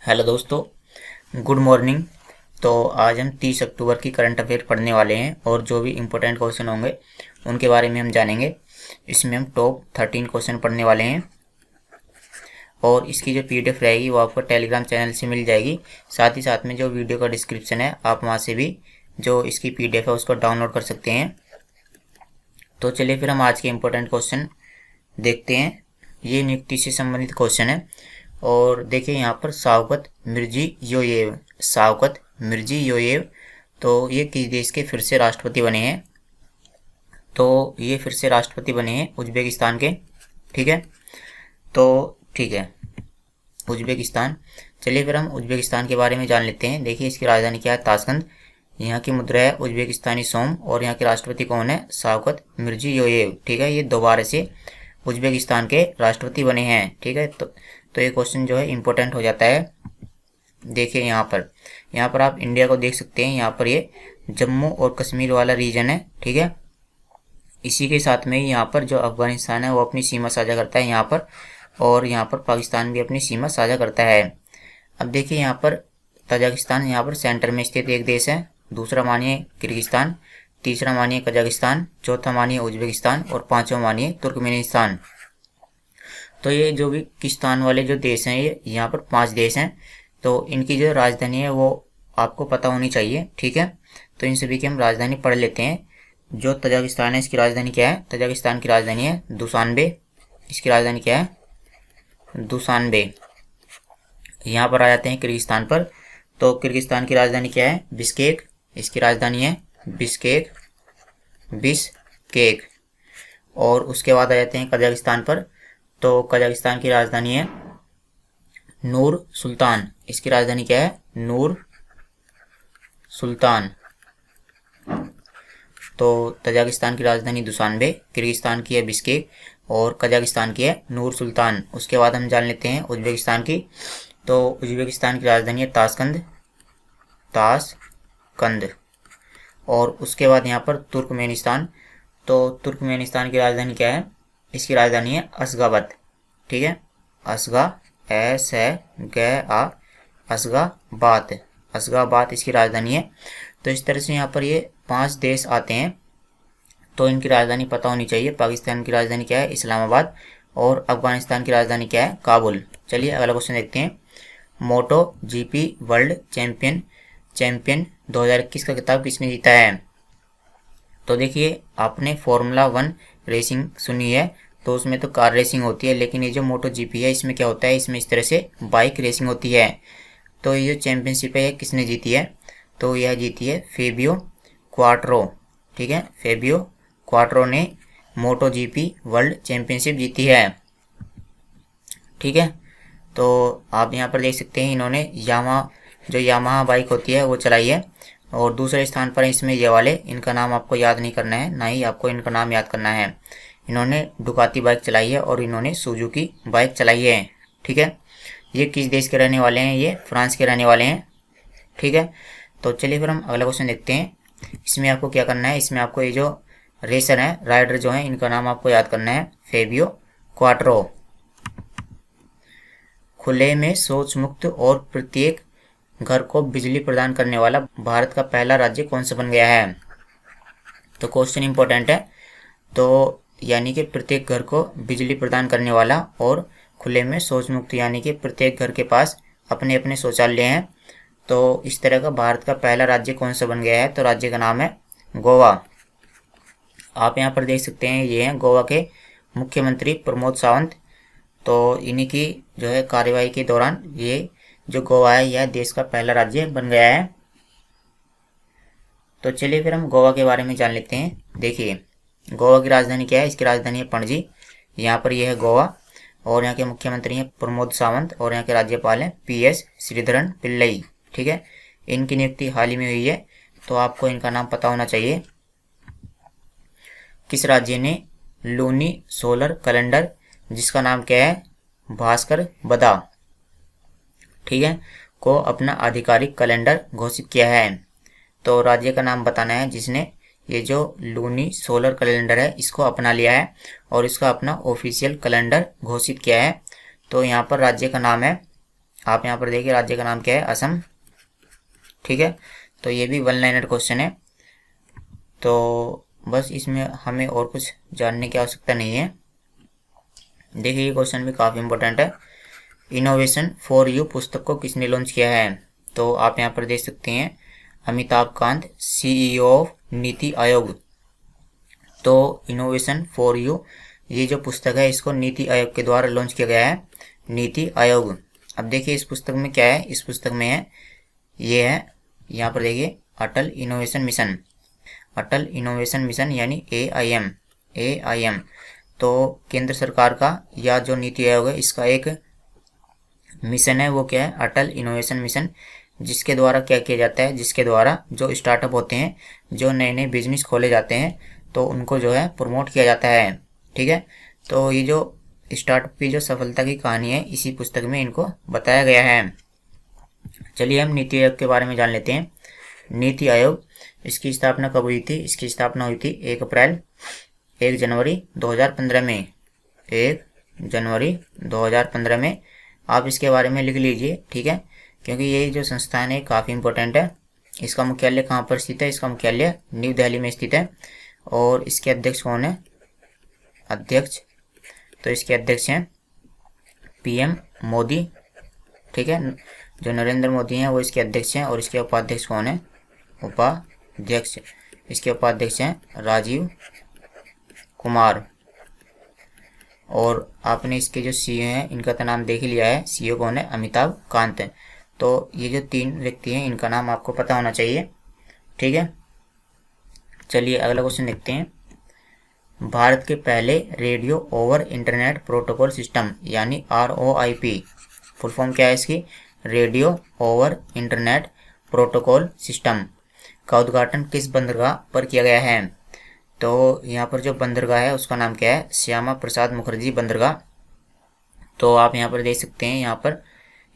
Hello दोस्तों, good morning. तो आज हम 30 अक्टूबर की करंट अफेयर पढ़ने वाले हैं और जो भी इम्पोर्टेंट क्वेश्चन होंगे उनके बारे में हम जानेंगे। इसमें हम टॉप 13 क्वेश्चन पढ़ने वाले हैं और इसकी जो पीडीएफ रहेगी वो आपको टेलीग्राम चैनल से मिल जाएगी। साथ ही साथ में जो वीडियो का डिस्क्रिप्शन है आप वहाँ से भी जो इसकी पीडीएफ है उसको डाउनलोड कर सकते हैं। तो चलिए फिर हम आज के इम्पोर्टेंट क्वेश्चन देखते हैं। ये नियुक्ति से संबंधित क्वेश्चन है और देखिए यहाँ पर शौकत मिर्जियोयेव तो ये किस देश के फिर से राष्ट्रपति बने हैं? तो ये फिर से राष्ट्रपति बने हैं उज्बेकिस्तान के। ठीक है, तो ठीक है, उज्बेकिस्तान। चलिए फिर हम उज्बेकिस्तान के बारे में जान लेते हैं। देखिए इसकी राजधानी क्या है? ताशकंद। यहाँ की मुद्रा है उज्बेकिस्तानी सोम और यहाँ के राष्ट्रपति कौन है? Shavkat Mirziyoyev. ठीक है, ये दोबारा से उज्बेकिस्तान के राष्ट्रपति बने हैं। ठीक है, तो ये क्वेश्चन जो है इम्पोर्टेंट हो जाता है। देखिए यहाँ पर आप इंडिया को देख सकते हैं। यहाँ पर ये जम्मू और कश्मीर वाला रीजन है। ठीक है, इसी के साथ में यहाँ पर जो अफगानिस्तान है वो अपनी सीमा साझा करता है यहाँ पर, और यहाँ पर पाकिस्तान भी अपनी सीमा साझा करता है। अब देखिए यहाँ पर तजाकिस्तान यहाँ पर सेंटर में स्थित एक देश है। दूसरा मानिए किर्गिस्तान, तीसरा मानिए कजाकिस्तान, चौथा मानिए उज्बेकिस्तान और पांचवा मानिए तुर्कमेनिस्तान। तो ये जो भी किस्तान वाले जो देश हैं ये यहाँ पर 5 देश हैं। तो इनकी जो राजधानी है वो आपको पता होनी चाहिए। ठीक है, तो इन सभी की हम राजधानी पढ़ लेते हैं। जो तजाकिस्तान है इसकी राजधानी क्या है? तजाकिस्तान की राजधानी है दुशानबे। इसकी राजधानी क्या है? दुशानबे। यहाँ पर आ जाते हैं किर्गिस्तान पर। तो किर्गिस्तान की राजधानी क्या है? बिश्केक। इसकी राजधानी है बिश्केक। और उसके बाद आ जाते हैं कजाकिस्तान पर। तो कजाकिस्तान की राजधानी है नूर सुल्तान। इसकी राजधानी क्या है? नूर सुल्तान। तो तजाकिस्तान की राजधानी दुशानबे, किर्गिस्तान की है बिश्केक और कजाकिस्तान की है नूर सुल्तान। उसके बाद हम जान लेते हैं उज्बेकिस्तान की। तो उज्बेकिस्तान की राजधानी है ताशकंद। और उसके बाद यहाँ पर तुर्कमेनिस्तान। तो तुर्कमेनिस्तान की राजधानी क्या है? इसकी राजधानी है अशगाबत। ठीक है, अशगाबाद इसकी राजधानी है। तो इस तरह से यहाँ पर ये 5 देश आते हैं। तो इनकी राजधानी पता होनी चाहिए। पाकिस्तान की राजधानी क्या है? इस्लामाबाद। और अफगानिस्तान की राजधानी क्या है? काबुल। चलिए अगला क्वेश्चन देखते हैं। मोटो जीपी वर्ल्ड चैंपियन 2021 का खिताब किसने जीता है? तो देखिए आपने फॉर्मूला 1 रेसिंग सुनी है, तो उसमें तो कार रेसिंग होती है, लेकिन ये जो मोटो जीपी है इसमें क्या होता है? इसमें इस तरह से बाइक रेसिंग होती है। तो ये जो चैंपियनशिप है किसने जीती है? तो यह जीती है फेबियो क्वाट्रो। ठीक है, फेबियो क्वाट्रो ने मोटो जीपी वर्ल्ड चैंपियनशिप जीती है। ठीक है, तो आप यहाँ पर देख सकते हैं इन्होंने यामाहा बाइक होती है वो चलाई है। और दूसरे स्थान पर इसमें ये वाले, इनका नाम आपको याद नहीं करना है, ना ही आपको इनका नाम याद करना है। इन्होंने डुकाती बाइक चलाई है और इन्होंने सुजुकी बाइक चलाई है। ठीक है, ये किस देश के रहने वाले हैं? ये फ्रांस के रहने वाले हैं। ठीक है, तो चलिए फिर हम अगला क्वेश्चन देखते हैं। इसमें आपको क्या करना है? इसमें आपको ये जो रेसर है, राइडर जो है, इनका नाम आपको याद करना है, फेबियो क्वाट्रो। खुले में शौच मुक्त और प्रत्येक घर को बिजली प्रदान करने वाला भारत का पहला राज्य कौन सा बन गया है? तो क्वेश्चन इंपॉर्टेंट है। तो यानी कि प्रत्येक घर को बिजली प्रदान करने वाला और खुले में शौच मुक्त, यानी कि प्रत्येक घर के पास अपने अपने शौचालय हैं। तो इस तरह का भारत का पहला राज्य कौन सा बन गया है? तो राज्य का नाम है गोवा। आप यहाँ पर देख सकते हैं ये हैं गोवा के मुख्यमंत्री प्रमोद सावंत। तो इन्हीं की जो है कार्यवाही के दौरान ये जो गोवा है यह देश का पहला राज्य बन गया है। तो चलिए फिर हम गोवा के बारे में जान लेते हैं। देखिए गोवा की राजधानी क्या है? इसकी राजधानी है पणजी। यहाँ पर यह है गोवा और यहाँ के मुख्यमंत्री हैं प्रमोद सावंत और यहाँ के राज्यपाल हैं PS श्रीधरन पिल्लई। ठीक है, इनकी नियुक्ति हाल ही में हुई है, तो आपको इनका नाम पता होना चाहिए। किस राज्य ने लूनी सोलर कैलेंडर, जिसका नाम क्या है? भास्कर बदा, ठीक है, को अपना आधिकारिक कैलेंडर घोषित किया है? तो राज्य का नाम बताना है जिसने ये जो लूनी सोलर कैलेंडर है इसको अपना लिया है और इसका अपना ऑफिशियल कैलेंडर घोषित किया है। तो यहाँ पर राज्य का नाम है आप यहाँ पर देखिए राज्य का नाम क्या है, असम। ठीक है, तो ये भी वन लाइनर क्वेश्चन है। तो बस इसमें हमें और कुछ जानने की आवश्यकता नहीं है। देखिए ये क्वेश्चन भी काफ़ी इंपॉर्टेंट है। इनोवेशन फॉर यू पुस्तक को किसने लॉन्च किया है? तो आप यहाँ पर देख सकते हैं अमिताभ कांत, सीईओ ऑफ नीति आयोग। तो इनोवेशन फॉर यू ये जो पुस्तक है इसको नीति आयोग के द्वारा लॉन्च किया गया है, नीति आयोग। अब देखिए इस पुस्तक में क्या है, इस पुस्तक में है ये है यहाँ पर देखिए अटल इनोवेशन मिशन, अटल इनोवेशन मिशन यानी AIM। तो केंद्र सरकार का या जो नीति आयोग है इसका एक मिशन है, वो क्या है, अटल इनोवेशन मिशन, जिसके द्वारा क्या किया जाता है, जिसके द्वारा जो स्टार्टअप होते हैं, जो नए नए बिजनेस खोले जाते हैं, तो उनको जो है प्रमोट किया जाता है। ठीक है, तो ये जो स्टार्टअप की जो सफलता की कहानी है इसी पुस्तक में इनको बताया गया है। चलिए हम नीति आयोग के बारे में जान लेते हैं। नीति आयोग, इसकी स्थापना कब हुई थी? इसकी स्थापना हुई थी 1 जनवरी 2015 में, 1 जनवरी 2015 में। आप इसके बारे में लिख लीजिए, ठीक है, क्योंकि ये जो संस्थान है काफ़ी इंपॉर्टेंट है। इसका मुख्यालय कहाँ पर स्थित है? इसका मुख्यालय न्यू दिल्ली में स्थित है। और इसके अध्यक्ष कौन है? अध्यक्ष, तो इसके अध्यक्ष हैं PM मोदी। ठीक है, जो नरेंद्र मोदी हैं वो इसके अध्यक्ष हैं। और इसके उपाध्यक्ष कौन है? उपाध्यक्ष, इसके उपाध्यक्ष हैं राजीव कुमार। और आपने इसके जो CEO हैं इनका तो नाम देख ही लिया है, CEO कौन है? अमिताभ कांत है। तो ये जो 3 व्यक्ति हैं इनका नाम आपको पता होना चाहिए। ठीक है, चलिए अगला क्वेश्चन देखते हैं। भारत के पहले radio over internet protocol system यानी ROIP, फुल फॉर्म क्या है इसकी? Radio over internet protocol system का उद्घाटन किस बंदरगाह पर किया गया है? तो यहाँ पर जो बंदरगाह है उसका नाम क्या है? श्यामा प्रसाद मुखर्जी बंदरगाह। तो आप यहाँ पर देख सकते हैं, यहाँ पर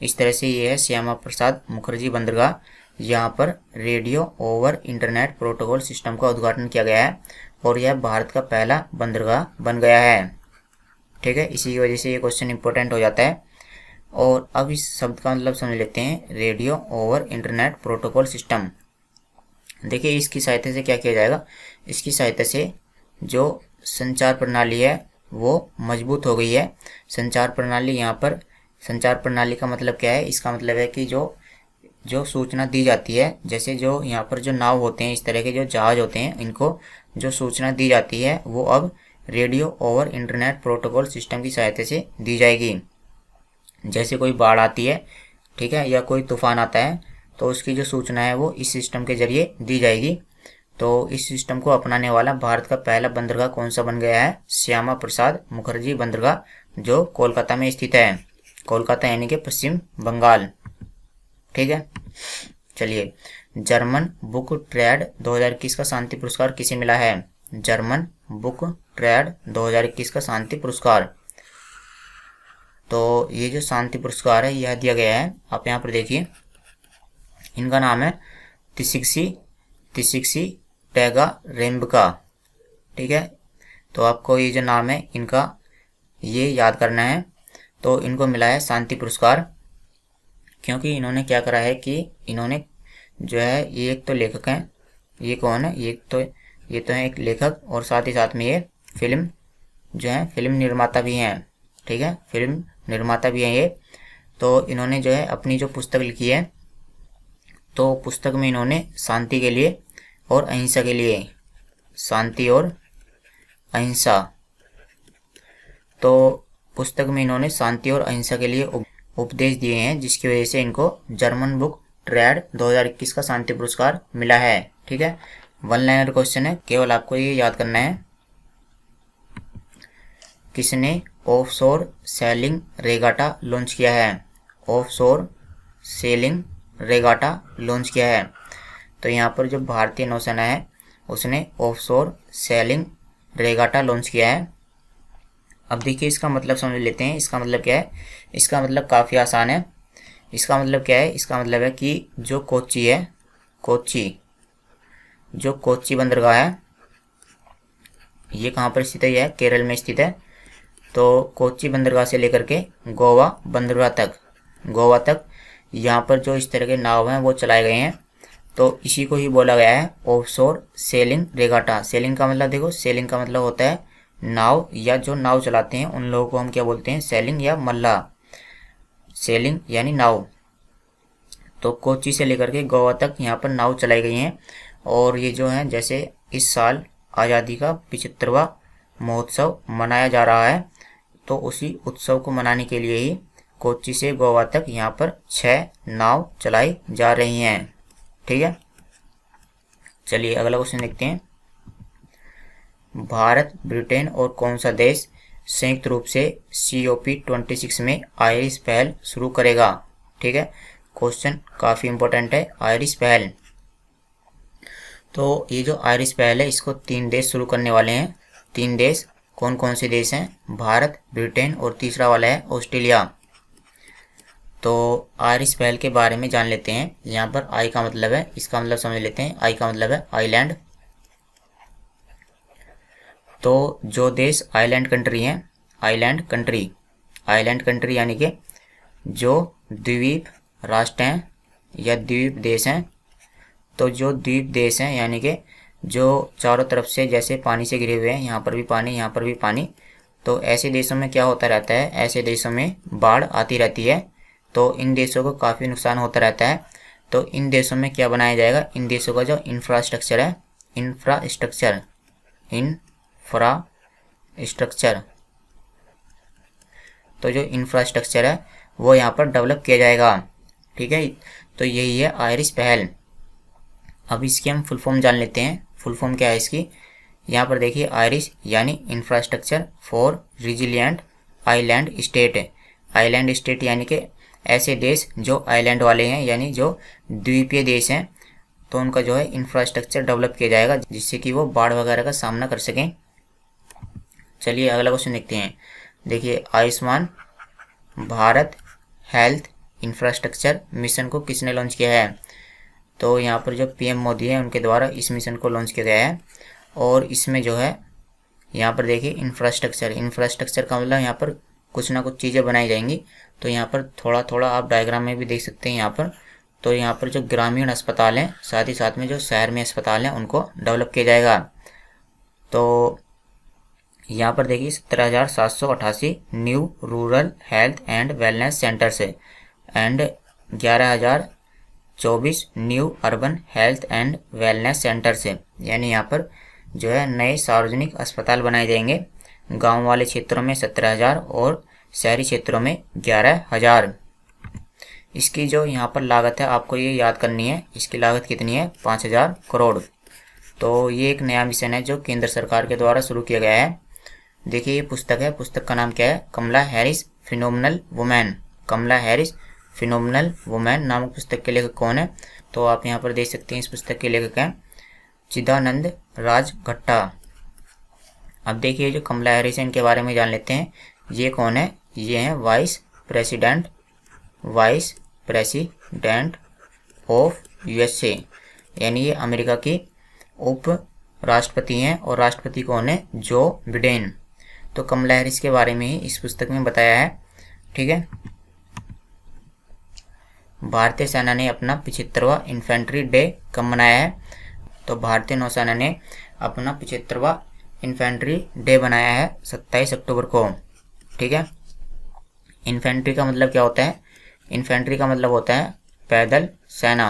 इस तरह से ये है श्यामा प्रसाद मुखर्जी बंदरगाह। यहाँ पर radio over internet protocol system का उद्घाटन किया गया है और यह भारत का पहला बंदरगाह बन गया है। ठीक है, इसी की वजह से ये क्वेश्चन इंपॉर्टेंट हो जाता है। और अब इस शब्द का मतलब समझ लेते हैं, radio over internet protocol system. देखिए इसकी सहायता से क्या किया जाएगा? इसकी सहायता से जो संचार प्रणाली है वो मजबूत हो गई है। संचार प्रणाली, यहाँ पर संचार प्रणाली का मतलब क्या है? इसका मतलब है कि जो सूचना दी जाती है, जैसे जो यहाँ पर जो नाव होते हैं, इस तरह के जो जहाज होते हैं, इनको जो सूचना दी जाती है वो अब radio over internet protocol system की सहायता से दी जाएगी। जैसे कोई बाढ़ आती है, ठीक है, या कोई तूफान आता है, तो उसकी जो सूचना है वो इस सिस्टम के जरिए दी जाएगी। तो इस सिस्टम को अपनाने वाला भारत का पहला बंदरगाह कौन सा बन गया है? श्यामा प्रसाद मुखर्जी बंदरगाह, जो कोलकाता में स्थित है। कोलकाता यानी कि पश्चिम बंगाल। ठीक है, चलिए जर्मन बुक ट्रेड 2021 का शांति पुरस्कार किसे मिला है? जर्मन बुक ट्रेड 2021 का शांति पुरस्कार, तो ये जो शांति पुरस्कार है यह दिया गया है, आप यहाँ पर देखिए, इनका नाम है तिसिक्सी टेगारेम्बका। ठीक है, तो आपको ये जो नाम है इनका ये याद करना है। तो इनको मिला है शांति पुरस्कार क्योंकि इन्होंने क्या करा है कि इन्होंने जो है, ये एक तो लेखक हैं, ये कौन है? ये तो है एक लेखक और साथ ही साथ में ये फिल्म जो है फिल्म निर्माता भी हैं। ठीक है, फिल्म निर्माता भी हैं ये। तो इन्होंने जो है अपनी जो पुस्तक लिखी है, तो पुस्तक में इन्होंने शांति के लिए और अहिंसा के लिए, शांति और अहिंसा, तो पुस्तक में इन्होंने शांति और अहिंसा के लिए उपदेश दिए हैं, जिसकी वजह से इनको जर्मन बुक ट्रेड 2021 का शांति पुरस्कार मिला है। ठीक है, वन लाइनर क्वेश्चन है, केवल आपको ये याद करना है। किसने ऑफशोर सेलिंग रेगाटा लॉन्च किया है? ऑफशोर सेलिंग रेगाटा लॉन्च किया है। तो यहाँ पर जो भारतीय नौसेना है उसने ऑफशोर सेलिंग रेगाटा लॉन्च किया है। अब देखिए इसका मतलब समझ लेते हैं। इसका मतलब क्या है? इसका मतलब काफ़ी आसान है। इसका मतलब क्या है? इसका मतलब है कि जो कोच्चि है, जो कोच्चि बंदरगाह है, ये कहाँ पर स्थित है? यह केरल में स्थित है। तो कोच्चि बंदरगाह से लेकर के गोवा बंदरगाह तक गोवा तक यहाँ पर जो इस तरह के नाव हैं वो चलाए गए हैं। तो इसी को ही बोला गया है ऑफशोर सेलिंग रेगाटा। सेलिंग का मतलब देखो, सेलिंग का मतलब होता है नाव, या जो नाव चलाते हैं उन लोगों को हम क्या बोलते हैं, सेलिंग या मल्लाह। सेलिंग यानी नाव। तो कोच्चि से लेकर के गोवा तक यहाँ पर नाव चलाई गई हैं। और ये जो है, जैसे इस साल आज़ादी का 75वां महोत्सव मनाया जा रहा है, तो उसी उत्सव को मनाने के लिए ही कोच्चि से गोवा तक यहाँ पर 6 नाव चलाई जा रही हैं। ठीक है, चलिए अगला क्वेश्चन देखते हैं। भारत, ब्रिटेन और कौन सा देश संयुक्त रूप से COP26 में आयरिस पहल शुरू करेगा? ठीक है, क्वेश्चन काफ़ी इंपॉर्टेंट है, आयरिस पहल। तो ये जो आयरिस पहल है इसको 3 देश शुरू करने वाले हैं। 3 देश कौन कौन से देश हैं? भारत, ब्रिटेन और तीसरा वाला है ऑस्ट्रेलिया। तो आयरिस पहल के बारे में जान लेते हैं। यहाँ पर आई का मतलब है, इसका मतलब समझ लेते हैं। आई का मतलब है आइलैंड। तो जो देश आइलैंड कंट्री हैं, आइलैंड कंट्री यानी कि जो द्वीप राष्ट्र हैं या द्वीप देश हैं। तो जो द्वीप देश हैं यानी कि जो चारों तरफ से जैसे पानी से घिरे हुए हैं, यहाँ पर भी पानी, यहाँ पर भी पानी, तो ऐसे देशों में क्या होता रहता है, ऐसे देशों में बाढ़ आती रहती है। तो इन देशों को काफ़ी नुकसान होता रहता है। तो इन देशों में क्या बनाया जाएगा, इन देशों का जो इंफ्रास्ट्रक्चर है, इंफ्रास्ट्रक्चर तो जो इंफ्रास्ट्रक्चर है वो यहाँ पर डेवलप किया जाएगा। ठीक है, तो यही है आयरिस पहल। अब इसकी हम फुल फॉर्म जान लेते हैं। फुल फॉर्म क्या है इसकी? यहाँ पर देखिए, आयरिस यानी infrastructure for resilient island state. Island state यानी कि ऐसे देश जो आइलैंड वाले हैं, यानी जो द्वीपीय देश हैं, तो उनका जो है इंफ्रास्ट्रक्चर डेवलप किया जाएगा जिससे कि वो बाढ़ वगैरह का सामना कर सकें। चलिए अगला क्वेश्चन देखते हैं। देखिए, Ayushman Bharat health infrastructure mission को किसने लॉन्च किया है? तो यहाँ पर जो PM मोदी हैं उनके द्वारा इस मिशन को लॉन्च किया गया है। और इसमें जो है, यहाँ पर देखिए इंफ्रास्ट्रक्चर का मतलब यहाँ पर कुछ ना कुछ चीज़ें बनाई जाएंगी। तो यहाँ पर थोड़ा थोड़ा आप डायग्राम में भी देख सकते हैं यहाँ पर। तो यहाँ पर जो ग्रामीण अस्पताल हैं, साथ ही साथ में जो शहर में अस्पताल हैं, उनको डेवलप किया जाएगा। तो यहाँ पर देखिए 17,788 new rural health and wellness centres है and 11,024 new urban health and wellness centres है। यानी यहाँ पर जो है नए सार्वजनिक अस्पताल बनाए जाएंगे। गांव वाले क्षेत्रों में 17,000 और शहरी क्षेत्रों में 11,000। इसकी जो यहाँ पर लागत है आपको ये याद करनी है। इसकी लागत कितनी है? 5,000 करोड़। तो ये एक नया मिशन है जो केंद्र सरकार के द्वारा शुरू किया गया है। देखिए ये पुस्तक है, पुस्तक का नाम क्या है? कमला हैरिस फिनोमिनल वुमेन। कमला हैरिस फिनोमिनल वुमेन नामक पुस्तक के लेखक कौन है? तो आप यहाँ पर देख सकते हैं, इस पुस्तक के लेखक हैं चिदानंद राज घट्टा। अब देखिए जो कमला हैरिस है इनके बारे में जान लेते हैं। ये कौन है? ये हैं वाइस प्रेसिडेंट ऑफ USA, यानी ये अमेरिका की उप राष्ट्रपति हैं। और राष्ट्रपति कौन है? Joe Biden. तो कमला हैरिस के बारे में ही इस पुस्तक में बताया है। ठीक है, भारतीय सेना ने अपना 75वां इन्फेंट्री डे कब मनाया है? तो भारतीय नौसेना ने अपना 75वां इन्फेंट्री डे बनाया है 27 अक्टूबर को। ठीक है, इन्फेंट्री का मतलब क्या होता है? इन्फेंट्री का मतलब होता है पैदल सेना।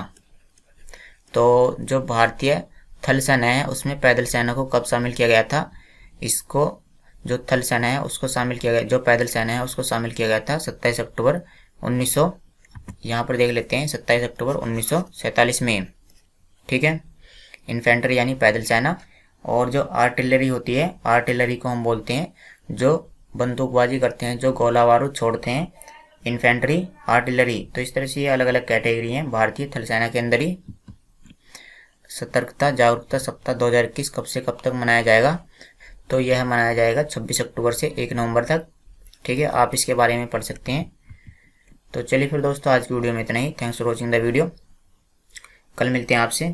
तो जो भारतीय थल सेना है उसमें पैदल सेना को कब शामिल किया गया था? इसको जो थल सेना है उसको शामिल किया गया, जो पैदल सेना है उसको शामिल किया गया था 27 अक्टूबर 1900, यहाँ पर देख लेते हैं 27 अक्टूबर 1947 में। ठीक है, इन्फेंट्री यानी पैदल सेना। और जो आर्टिलरी होती है, आर्टिलरी को हम बोलते हैं जो बंदूकबाजी करते हैं, जो गोला बारूद छोड़ते हैं, इन्फेंट्री, आर्टिलरी। तो इस तरह से ये अलग अलग कैटेगरी हैं भारतीय थल सेना के अंदर ही। सतर्कता जागरूकता सप्ताह 2021 कब से कब तक मनाया जाएगा? तो यह मनाया जाएगा 26 अक्टूबर से 1 नवंबर तक। ठीक है, आप इसके बारे में पढ़ सकते हैं। तो चलिए फिर दोस्तों, आज की वीडियो में इतना ही। Thanks for watching the video. कल मिलते हैं आपसे।